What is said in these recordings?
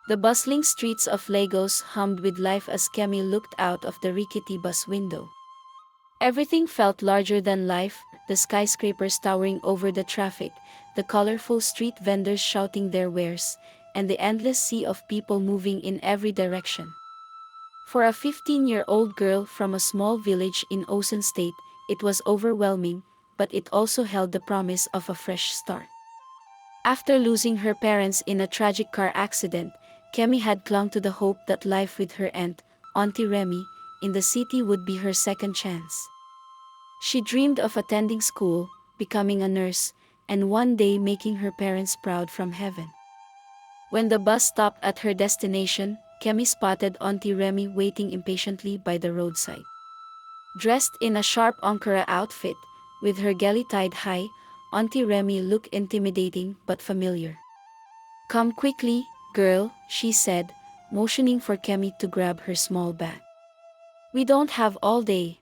The bustling streets of Lagos hummed with life as Kemi looked out of the rickety bus window. Everything felt larger than life, the skyscrapers towering over the traffic, the colorful street vendors shouting their wares, and the endless sea of people moving in every direction. For a 15-year-old girl from a small village in Osun State, it was overwhelming, but it also held the promise of a fresh start. After losing her parents in a tragic car accident, Kemi had clung to the hope that life with her aunt, Auntie Remi, in the city would be her second chance. She dreamed of attending school, becoming a nurse, and one day making her parents proud from heaven. When the bus stopped at her destination, Kemi spotted Auntie Remi waiting impatiently by the roadside. Dressed in a sharp Ankara outfit, with her geli tied high, Auntie Remi looked intimidating but familiar. "Come quickly, girl," she said, motioning for Kemi to grab her small bag. "We don't have all day."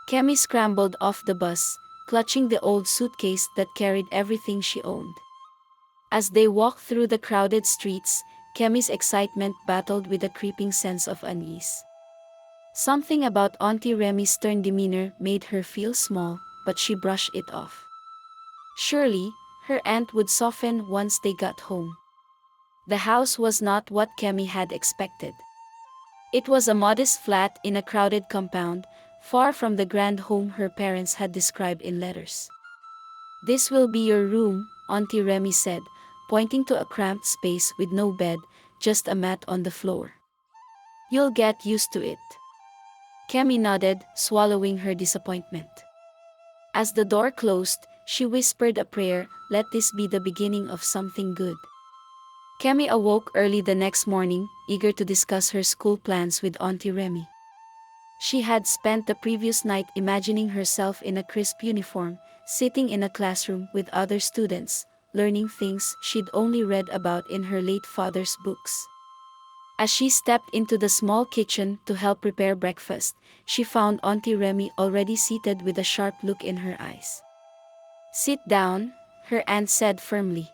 Kemi scrambled off the bus, clutching the old suitcase that carried everything she owned. As they walked through the crowded streets, Kemi's excitement battled with a creeping sense of unease. Something about Auntie Remi's stern demeanor made her feel small, but she brushed it off. Surely, her aunt would soften once they got home. The house was not what Kemi had expected. It was a modest flat in a crowded compound, far from the grand home her parents had described in letters. "This will be your room," Auntie Remi said, pointing to a cramped space with no bed, just a mat on the floor. "You'll get used to it." Kemi nodded, swallowing her disappointment. As the door closed, she whispered a prayer, "Let this be the beginning of something good." Kemi awoke early the next morning, eager to discuss her school plans with Auntie Remi. She had spent the previous night imagining herself in a crisp uniform, sitting in a classroom with other students, learning things she'd only read about in her late father's books. As she stepped into the small kitchen to help prepare breakfast, she found Auntie Remi already seated with a sharp look in her eyes. "Sit down," her aunt said firmly.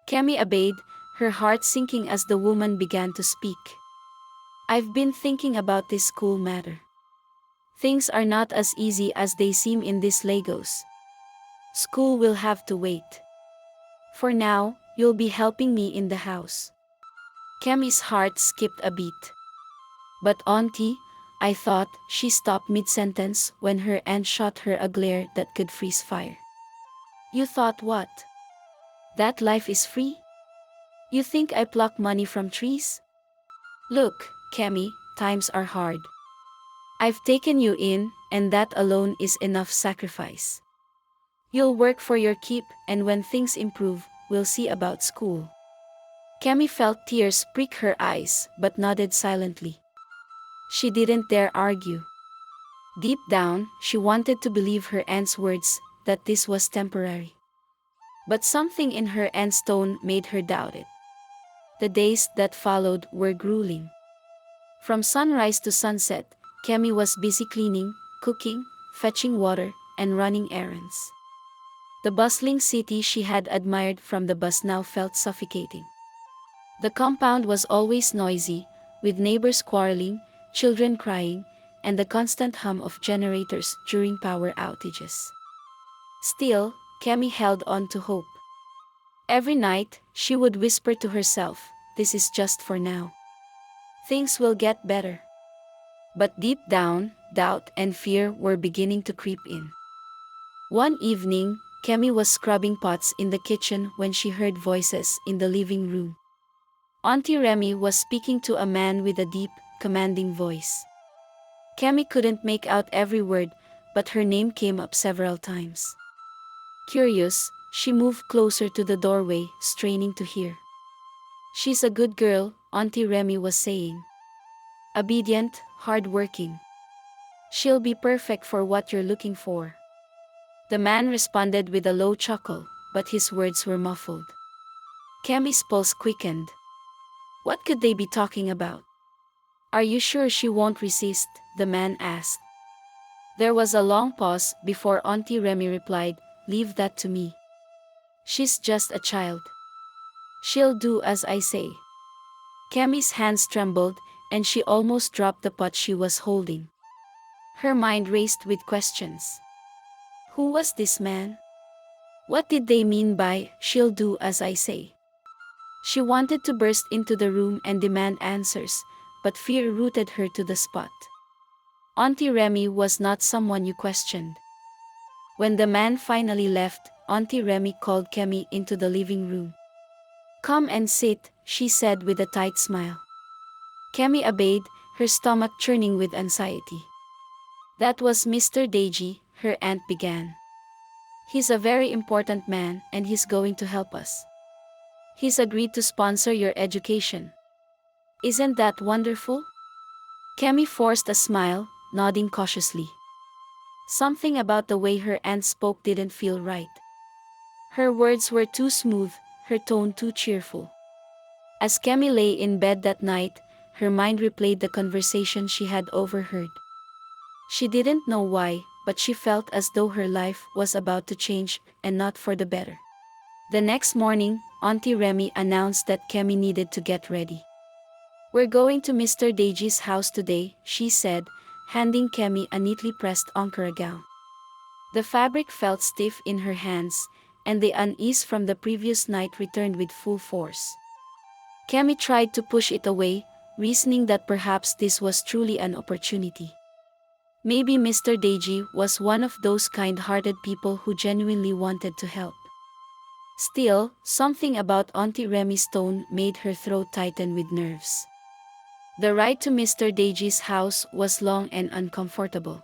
Kemi obeyed, her heart sinking as the woman began to speak. "I've been thinking about this school matter. Things are not as easy as they seem in this Lagos. School will have to wait. For now, you'll be helping me in the house." Kemi's heart skipped a beat. "But Auntie, I thought," she stopped mid-sentence when her aunt shot her a glare that could freeze fire. "You thought what? That life is free? You think I pluck money from trees? Look, Kemi, times are hard. I've taken you in, and that alone is enough sacrifice. You'll work for your keep, and when things improve, we'll see about school." Kemi felt tears prick her eyes, but nodded silently. She didn't dare argue. Deep down, she wanted to believe her aunt's words, that this was temporary. But something in her aunt's tone made her doubt it. The days that followed were grueling. From sunrise to sunset, Kemi was busy cleaning, cooking, fetching water, and running errands. The bustling city she had admired from the bus now felt suffocating. The compound was always noisy, with neighbors quarreling, children crying, and the constant hum of generators during power outages. Still, Kemi held on to hope. Every night, she would whisper to herself, "This is just for now. Things will get better." But deep down, doubt and fear were beginning to creep in. One evening, Kemi was scrubbing pots in the kitchen when she heard voices in the living room. Auntie Remi was speaking to a man with a deep, commanding voice. Kemi couldn't make out every word, but her name came up several times. Curious, she moved closer to the doorway, straining to hear. "She's a good girl," Auntie Remi was saying. "Obedient, hard-working. She'll be perfect for what you're looking for." The man responded with a low chuckle, but his words were muffled. Kemi's pulse quickened. What could they be talking about? "Are you sure she won't resist?" the man asked. There was a long pause before Auntie Remi replied, "Leave that to me. She's just a child. She'll do as I say." Kemi's hands trembled, and she almost dropped the pot she was holding. Her mind raced with questions. Who was this man? What did they mean by, "She'll do as I say"? She wanted to burst into the room and demand answers, but fear rooted her to the spot. Auntie Remi was not someone you questioned. When the man finally left, Auntie Remi called Kemi into the living room. "Come and sit," she said with a tight smile. Kemi obeyed, her stomach churning with anxiety. "That was Mr. Deji," her aunt began. "He's a very important man, and he's going to help us. He's agreed to sponsor your education. Isn't that wonderful?" Kemi forced a smile, nodding cautiously. Something about the way her aunt spoke didn't feel right. Her words were too smooth, her tone too cheerful. As Kemi lay in bed that night, her mind replayed the conversation she had overheard. She didn't know why, but she felt as though her life was about to change, and not for the better. The next morning, Auntie Remi announced that Kemi needed to get ready. "We're going to Mr. Deji's house today," she said, handing Kemi a neatly pressed Ankara gown. The fabric felt stiff in her hands, and the unease from the previous night returned with full force. Kemi tried to push it away, reasoning that perhaps this was truly an opportunity. Maybe Mr. Deji was one of those kind-hearted people who genuinely wanted to help. Still, something about Auntie Remi's tone made her throat tighten with nerves. The ride to Mr. Deji's house was long and uncomfortable.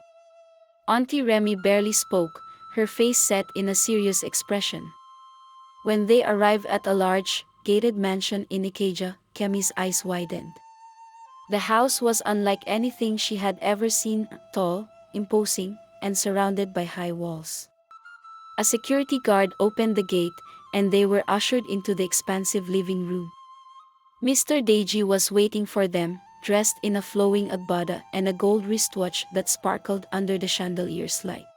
Auntie Remi barely spoke, her face set in a serious expression. When they arrived at a large, gated mansion in Enkay, Kemi's eyes widened. The house was unlike anything she had ever seen, tall, imposing, and surrounded by high walls. A security guard opened the gate, and they were ushered into the expansive living room. Mr. Deji was waiting for them, dressed in a flowing agbada and a gold wristwatch that sparkled under the chandelier's light.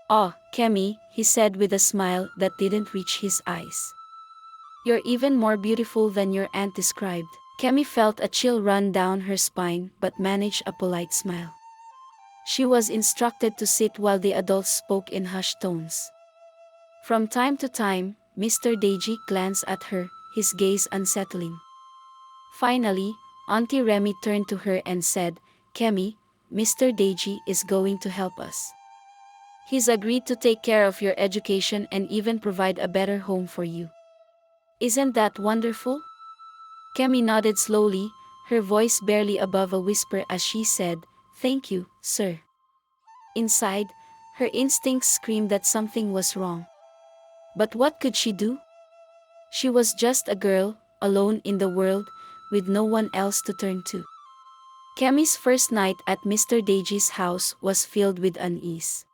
"Oh, Kemi," he said with a smile that didn't reach his eyes. "You're even more beautiful than your aunt described." Kemi felt a chill run down her spine but managed a polite smile. She was instructed to sit while the adults spoke in hushed tones. From time to time, Mr. Deji glanced at her, his gaze unsettling. Finally, Auntie Remi turned to her and said, "Kemi, Mr. Deji is going to help us. He's agreed to take care of your education and even provide a better home for you. Isn't that wonderful?" Kemi nodded slowly, her voice barely above a whisper as she said, "Thank you, sir." Inside, her instincts screamed that something was wrong. But what could she do? She was just a girl, alone in the world, with no one else to turn to. Kemi's first night at Mr. Deji's house was filled with unease.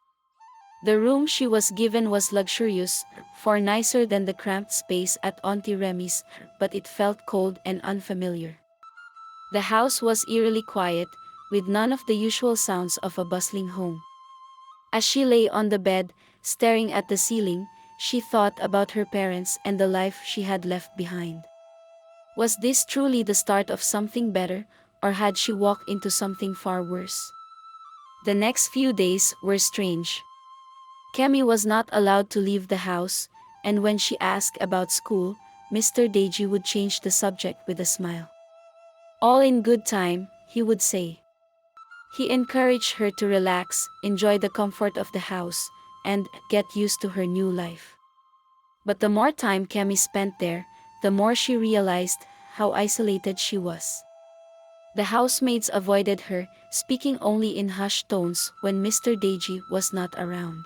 The room she was given was luxurious, far nicer than the cramped space at Auntie Remi's, but it felt cold and unfamiliar. The house was eerily quiet, with none of the usual sounds of a bustling home. As she lay on the bed, staring at the ceiling, she thought about her parents and the life she had left behind. Was this truly the start of something better, or had she walked into something far worse? The next few days were strange. Kemi was not allowed to leave the house, and when she asked about school, Mr. Deji would change the subject with a smile. "All in good time," he would say. He encouraged her to relax, enjoy the comfort of the house, and get used to her new life. But the more time Kemi spent there, the more she realized how isolated she was. The housemaids avoided her, speaking only in hushed tones when Mr. Deji was not around.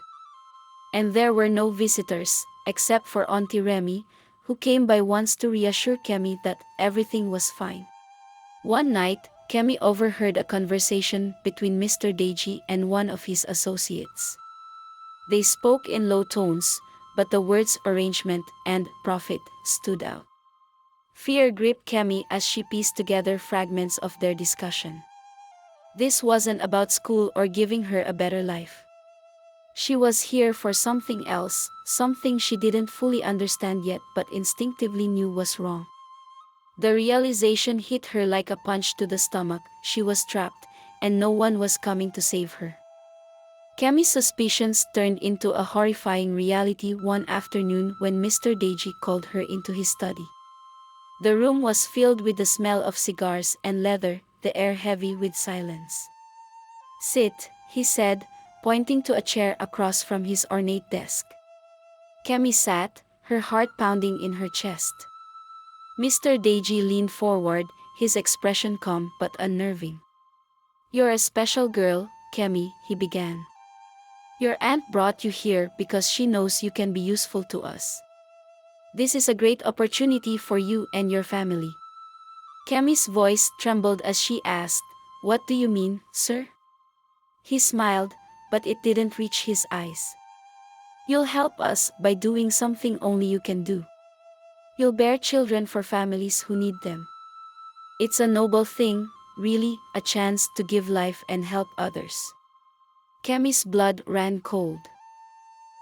And there were no visitors, except for Auntie Remi, who came by once to reassure Kemi that everything was fine. One night, Kemi overheard a conversation between Mr. Deji and one of his associates. They spoke in low tones, but the words "arrangement" and "profit" stood out. Fear gripped Kemi as she pieced together fragments of their discussion. This wasn't about school or giving her a better life. She was here for something else, something she didn't fully understand yet but instinctively knew was wrong. The realization hit her like a punch to the stomach. She was trapped, and no one was coming to save her. Kemi's suspicions turned into a horrifying reality one afternoon when Mr. Deji called her into his study. The room was filled with the smell of cigars and leather, the air heavy with silence. "Sit," he said, pointing to a chair across from his ornate desk. Kemi sat, her heart pounding in her chest. Mr. Deji leaned forward, his expression calm but unnerving. "You're a special girl, Kemi," he began. "Your aunt brought you here because she knows you can be useful to us. This is a great opportunity for you and your family." Kemi's voice trembled as she asked, "What do you mean, sir?" He smiled, but it didn't reach his eyes. "You'll help us by doing something only you can do. You'll bear children for families who need them. It's a noble thing, really, a chance to give life and help others." Kemi's blood ran cold.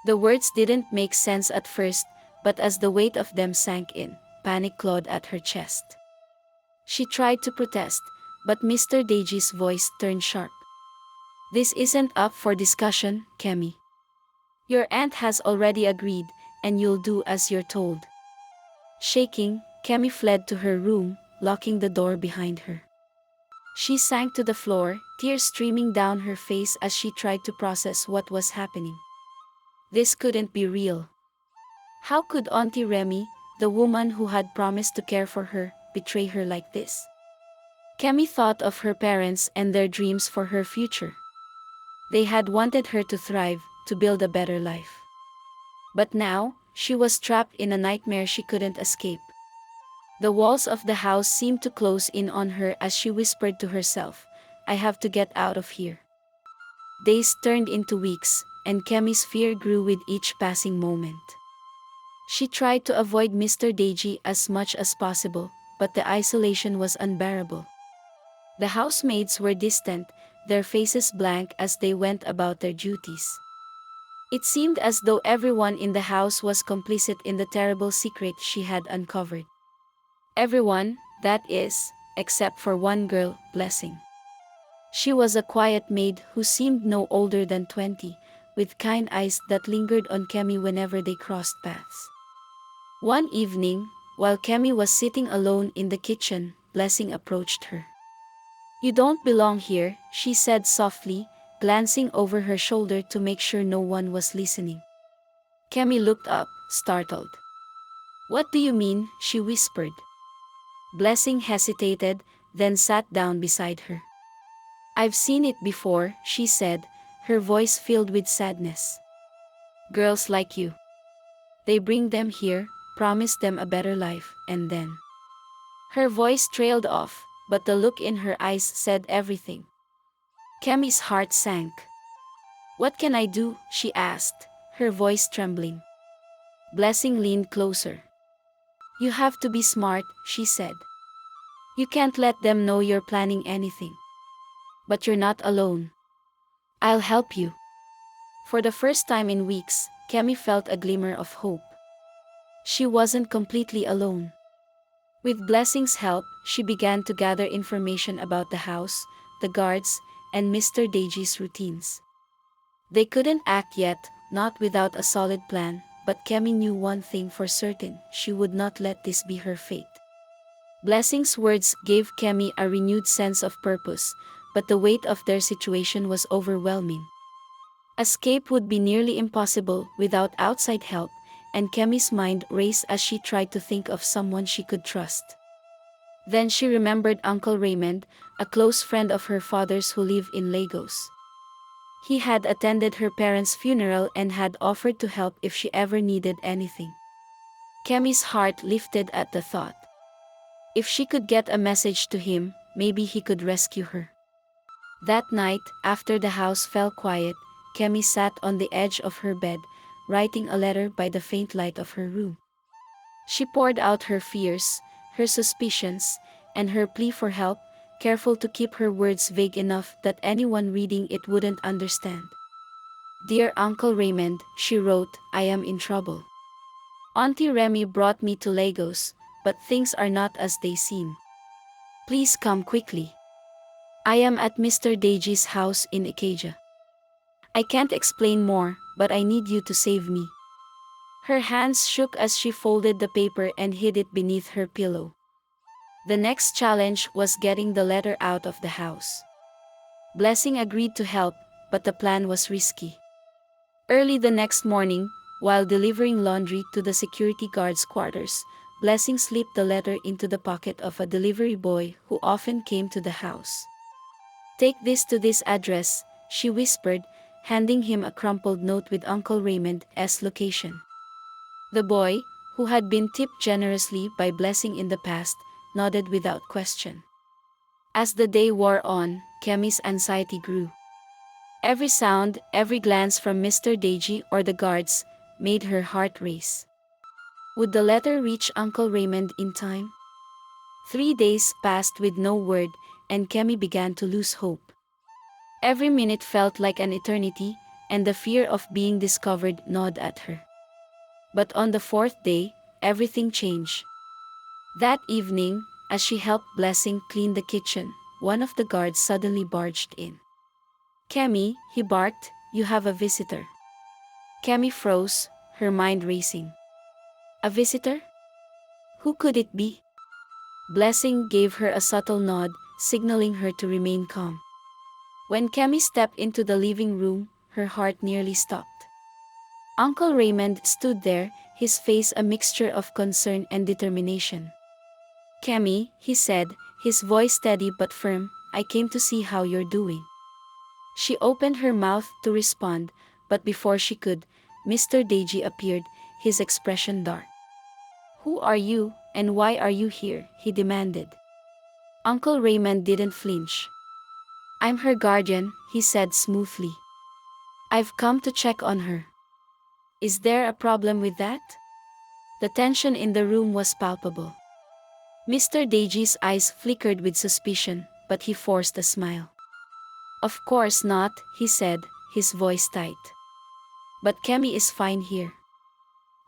The words didn't make sense at first, but as the weight of them sank in, panic clawed at her chest. She tried to protest, but Mr. Deji's voice turned sharp. "This isn't up for discussion, Kemi. Your aunt has already agreed, and you'll do as you're told." Shaking, Kemi fled to her room, locking the door behind her. She sank to the floor, tears streaming down her face as she tried to process what was happening. This couldn't be real. How could Aunt Remi, the woman who had promised to care for her, betray her like this? Kemi thought of her parents and their dreams for her future. They had wanted her to thrive, to build a better life. But now, she was trapped in a nightmare she couldn't escape. The walls of the house seemed to close in on her as she whispered to herself, "I have to get out of here." Days turned into weeks, and Kemi's fear grew with each passing moment. She tried to avoid Mr. Deji as much as possible, but the isolation was unbearable. The housemaids were distant, their faces blank as they went about their duties. It seemed as though everyone in the house was complicit in the terrible secret she had uncovered. Everyone, that is, except for one girl, Blessing. She was a quiet maid who seemed no older than 20, with kind eyes that lingered on Kemi whenever they crossed paths. One evening, while Kemi was sitting alone in the kitchen, Blessing approached her. "You don't belong here," she said softly, glancing over her shoulder to make sure no one was listening. Kemi looked up, startled. "What do you mean?" she whispered. Blessing hesitated, then sat down beside her. "I've seen it before," she said, her voice filled with sadness. "Girls like you. They bring them here, promise them a better life, and then..." Her voice trailed off, but the look in her eyes said everything. Kemi's heart sank. "What can I do?" she asked, her voice trembling. Blessing leaned closer. "You have to be smart," she said. "You can't let them know you're planning anything. But you're not alone. I'll help you." For the first time in weeks, Kemi felt a glimmer of hope. She wasn't completely alone. With Blessing's help, she began to gather information about the house, the guards, and Mr. Deji's routines. They couldn't act yet, not without a solid plan, but Kemi knew one thing for certain: she would not let this be her fate. Blessing's words gave Kemi a renewed sense of purpose, but the weight of their situation was overwhelming. Escape would be nearly impossible without outside help, and Kemi's mind raced as she tried to think of someone she could trust. Then she remembered Uncle Raymond, a close friend of her father's who lived in Lagos. He had attended her parents' funeral and had offered to help if she ever needed anything. Kemi's heart lifted at the thought. If she could get a message to him, maybe he could rescue her. That night, after the house fell quiet, Kemi sat on the edge of her bed, writing a letter by the faint light of her room. She poured out her fears, her suspicions, and her plea for help, careful to keep her words vague enough that anyone reading it wouldn't understand. "Dear Uncle Raymond," she wrote, "I am in trouble. Auntie Remi brought me to Lagos, but things are not as they seem. Please come quickly. I am at Mr. Deji's house in Ikeja. I can't explain more, but I need you to save me. Her hands shook as she folded the paper and hid it beneath her pillow. The next challenge was getting the letter out of the house. Blessing agreed to help, but the plan was risky. Early the next morning, while delivering laundry to the security guard's quarters, Blessing slipped the letter into the pocket of a delivery boy who often came to the house. Take this to this address, she whispered, handing him a crumpled note with Uncle Raymond's location. The boy, who had been tipped generously by Blessing in the past, nodded without question. As the day wore on, Kemi's anxiety grew. Every sound, every glance from Mr. Deji or the guards, made her heart race. Would the letter reach Uncle Raymond in time? 3 days passed with no word, and Kemi began to lose hope. Every minute felt like an eternity, and the fear of being discovered gnawed at her. But on the fourth day, everything changed. That evening, as she helped Blessing clean the kitchen, one of the guards suddenly barged in. Kemi, he barked, you have a visitor. Kemi froze, her mind racing. A visitor? Who could it be? Blessing gave her a subtle nod, signaling her to remain calm. When Kemi stepped into the living room, her heart nearly stopped. Uncle Raymond stood there, his face a mixture of concern and determination. Kemi, he said, his voice steady but firm, I came to see how you're doing. She opened her mouth to respond, but before she could, Mr. Deji appeared, his expression dark. Who are you, and why are you here? He demanded. Uncle Raymond didn't flinch. I'm her guardian, he said smoothly. I've come to check on her. Is there a problem with that? The tension in the room was palpable. Mr. Deji's eyes flickered with suspicion, but he forced a smile. Of course not, he said, his voice tight. But Kemi is fine here.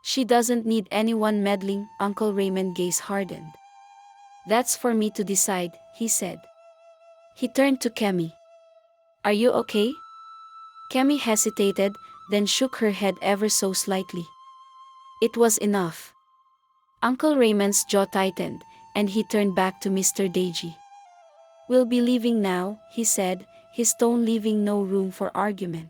She doesn't need anyone meddling, Uncle Raymond's gaze hardened. That's for me to decide, he said. He turned to Kemi. Are you okay? Kemi hesitated, then shook her head ever so slightly. It was enough. Uncle Raymond's jaw tightened, and he turned back to Mr. Deji. We'll be leaving now, he said, his tone leaving no room for argument.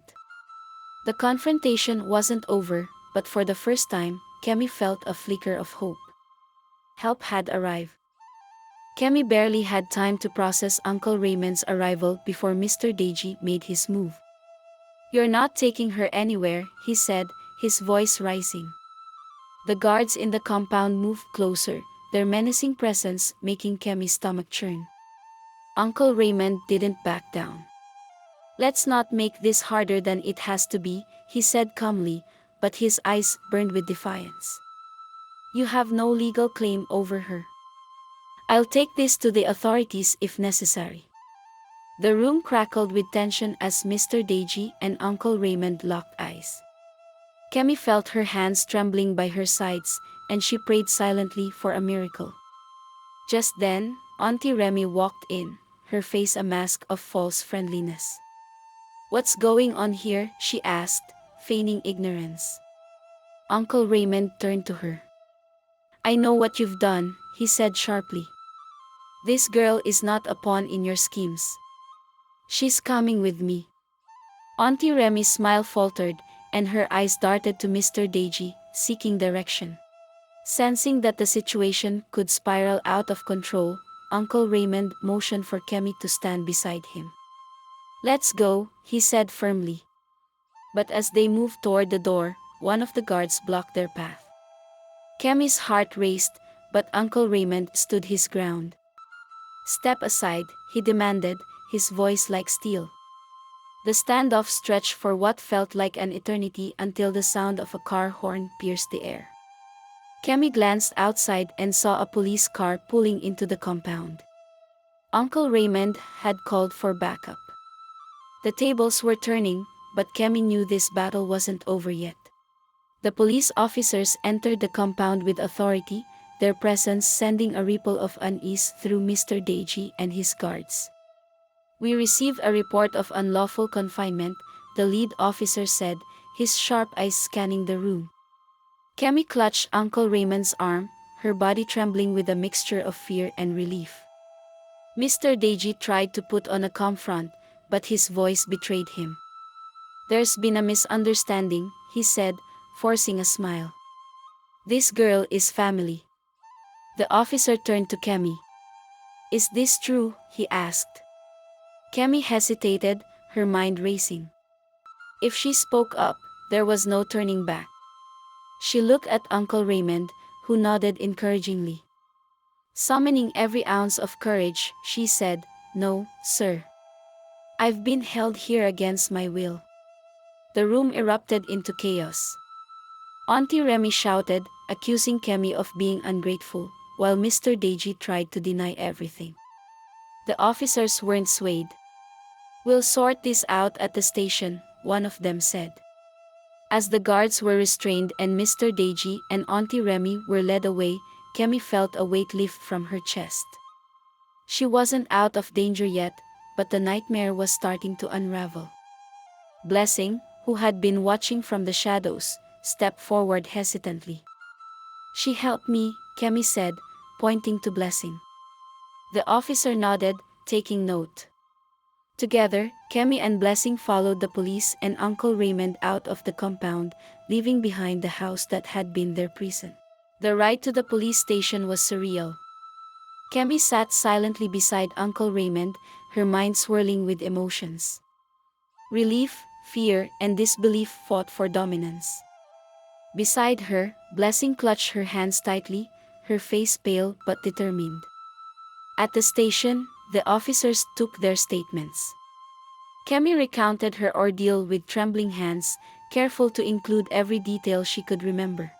The confrontation wasn't over, but for the first time, Kemi felt a flicker of hope. Help had arrived. Kemi barely had time to process Uncle Raymond's arrival before Mr. Deji made his move. You're not taking her anywhere, he said, his voice rising. The guards in the compound moved closer, their menacing presence making Kemi's stomach churn. Uncle Raymond didn't back down. Let's not make this harder than it has to be, he said calmly, but his eyes burned with defiance. You have no legal claim over her. I'll take this to the authorities if necessary. The room crackled with tension as Mr. Deji and Uncle Raymond locked eyes. Kemi felt her hands trembling by her sides, and she prayed silently for a miracle. Just then, Aunt Remi walked in, her face a mask of false friendliness. What's going on here? She asked, feigning ignorance. Uncle Raymond turned to her. I know what you've done, he said sharply. This girl is not a pawn in your schemes. She's coming with me. Auntie Remi's smile faltered, and her eyes darted to Mr. Deji, seeking direction. Sensing that the situation could spiral out of control, Uncle Raymond motioned for Kemi to stand beside him. Let's go, he said firmly. But as they moved toward the door, one of the guards blocked their path. Kemi's heart raced, but Uncle Raymond stood his ground. Step aside, he demanded, his voice like steel. The standoff stretched for what felt like an eternity until the sound of a car horn pierced the air. Kemi glanced outside and saw a police car pulling into the compound. Uncle Raymond had called for backup. The tables were turning, but Kemi knew this battle wasn't over yet. The police officers entered the compound with authority, their presence sending a ripple of unease through Mr. Deji and his guards. "We receive a report of unlawful confinement," the lead officer said, his sharp eyes scanning the room. Kemi clutched Uncle Raymond's arm, her body trembling with a mixture of fear and relief. Mr. Deji tried to put on a calm front, but his voice betrayed him. "There's been a misunderstanding," he said, forcing a smile. "This girl is family." The officer turned to Kemi. "Is this true?" he asked. Kemi hesitated, her mind racing. If she spoke up, there was no turning back. She looked at Uncle Raymond, who nodded encouragingly. Summoning every ounce of courage, she said, "No, sir. I've been held here against my will." The room erupted into chaos. Auntie Remi shouted, accusing Kemi of being ungrateful, while Mr. Deji tried to deny everything. The officers weren't swayed. "We'll sort this out at the station," one of them said. As the guards were restrained and Mr. Deji and Auntie Remi were led away, Kemi felt a weight lift from her chest. She wasn't out of danger yet, but the nightmare was starting to unravel. Blessing, who had been watching from the shadows, stepped forward hesitantly. "She helped me," Kemi said, pointing to Blessing. The officer nodded, taking note. Together, Kemi and Blessing followed the police and Uncle Raymond out of the compound, leaving behind the house that had been their prison. The ride to the police station was surreal. Kemi sat silently beside Uncle Raymond, her mind swirling with emotions. Relief, fear, and disbelief fought for dominance. Beside her, Blessing clutched her hands tightly, her face pale but determined. At the station, the officers took their statements. Kemi recounted her ordeal with trembling hands, careful to include every detail she could remember.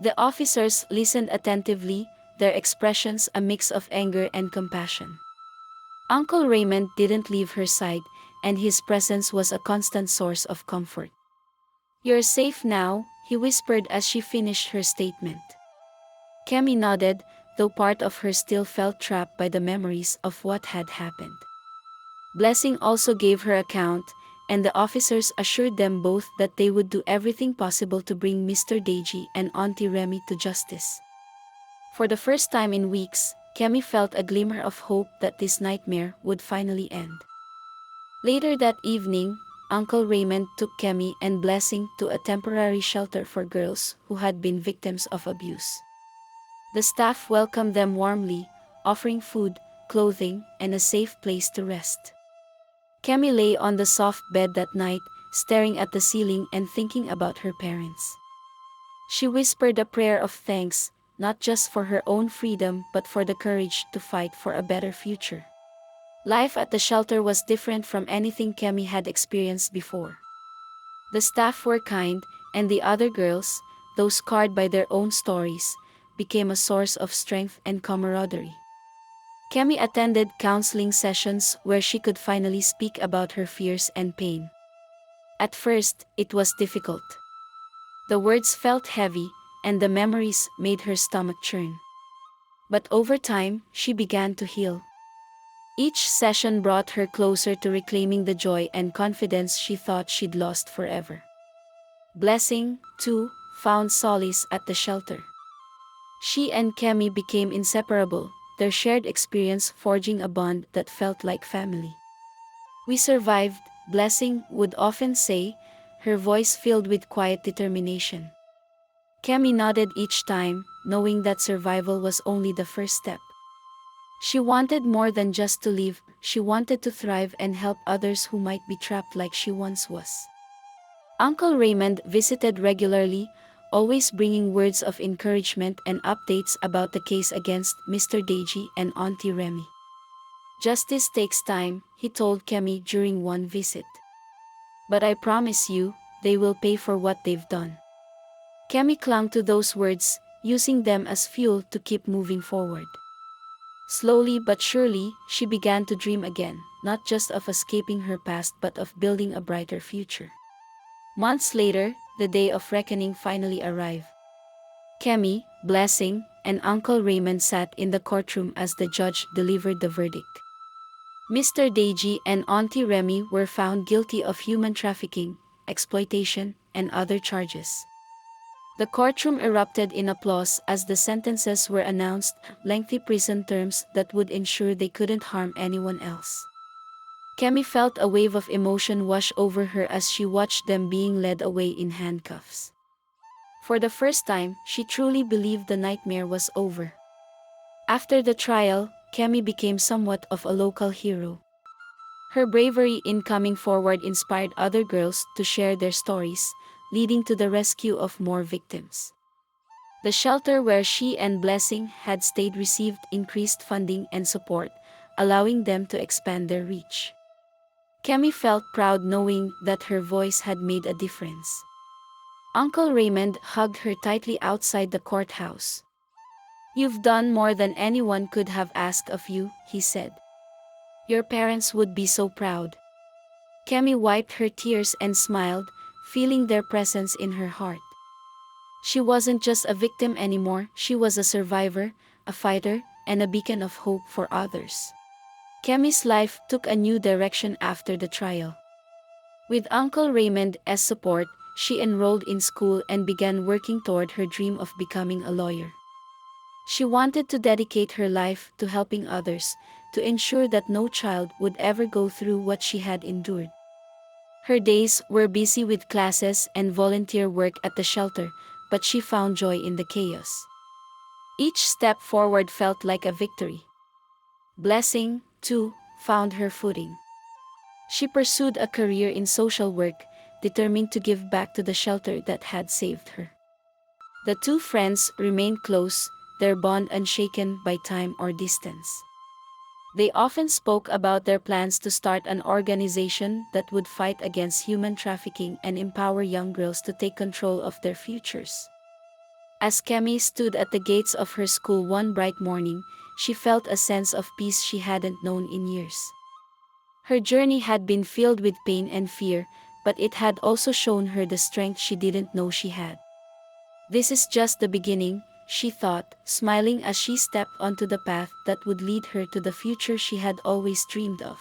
The officers listened attentively, their expressions a mix of anger and compassion. Uncle Raymond didn't leave her side, and his presence was a constant source of comfort. "You're safe now," he whispered as she finished her statement. Kemi nodded, though part of her still felt trapped by the memories of what had happened. Blessing also gave her account, and the officers assured them both that they would do everything possible to bring Mr. Deji and Auntie Remi to justice. For the first time in weeks, Kemi felt a glimmer of hope that this nightmare would finally end. Later that evening, Uncle Raymond took Kemi and Blessing to a temporary shelter for girls who had been victims of abuse. The staff welcomed them warmly, offering food, clothing, and a safe place to rest. Kemi lay on the soft bed that night, staring at the ceiling and thinking about her parents. She whispered a prayer of thanks, not just for her own freedom but for the courage to fight for a better future. Life at the shelter was different from anything Kemi had experienced before. The staff were kind, and the other girls, though scarred by their own stories, became a source of strength and camaraderie. Kemi attended counseling sessions where she could finally speak about her fears and pain. At first, it was difficult. The words felt heavy, and the memories made her stomach churn. But over time, she began to heal. Each session brought her closer to reclaiming the joy and confidence she thought she'd lost forever. Blessing, too, found solace at the shelter. She and Kemi became inseparable, their shared experience forging a bond that felt like family. "We survived," Blessing would often say, her voice filled with quiet determination. Kemi nodded each time, knowing that survival was only the first step. She wanted more than just to live, she wanted to thrive and help others who might be trapped like she once was. Uncle Raymond visited regularly, always bringing words of encouragement and updates about the case against Mr. Deji and Auntie Remi. "Justice takes time," he told Kemi during one visit. "But I promise you, they will pay for what they've done." Kemi clung to those words, using them as fuel to keep moving forward. Slowly but surely, she began to dream again, not just of escaping her past but of building a brighter future. Months later, the day of reckoning finally arrived. Kemi, Blessing, and Uncle Raymond sat in the courtroom as the judge delivered the verdict. Mr. Deji and Auntie Remi were found guilty of human trafficking, exploitation, and other charges. The courtroom erupted in applause as the sentences were announced, lengthy prison terms that would ensure they couldn't harm anyone else. Kemi felt a wave of emotion wash over her as she watched them being led away in handcuffs. For the first time, she truly believed the nightmare was over. After the trial, Kemi became somewhat of a local hero. Her bravery in coming forward inspired other girls to share their stories, leading to the rescue of more victims. The shelter where she and Blessing had stayed received increased funding and support, allowing them to expand their reach. Kemi felt proud knowing that her voice had made a difference. Uncle Raymond hugged her tightly outside the courthouse. "You've done more than anyone could have asked of you," he said. "Your parents would be so proud." Kemi wiped her tears and smiled, feeling their presence in her heart. She wasn't just a victim anymore, she was a survivor, a fighter, and a beacon of hope for others. Kemi's life took a new direction after the trial. With Uncle Raymond as support, she enrolled in school and began working toward her dream of becoming a lawyer. She wanted to dedicate her life to helping others, to ensure that no child would ever go through what she had endured. Her days were busy with classes and volunteer work at the shelter, but she found joy in the chaos. Each step forward felt like a victory. Blessing, too, found her footing. She pursued a career in social work, determined to give back to the shelter that had saved her. The two friends remained close, their bond unshaken by time or distance. They often spoke about their plans to start an organization that would fight against human trafficking and empower young girls to take control of their futures. As Kemi stood at the gates of her school one bright morning, she felt a sense of peace she hadn't known in years. Her journey had been filled with pain and fear, but it had also shown her the strength she didn't know she had. "This is just the beginning," she thought, smiling as she stepped onto the path that would lead her to the future she had always dreamed of.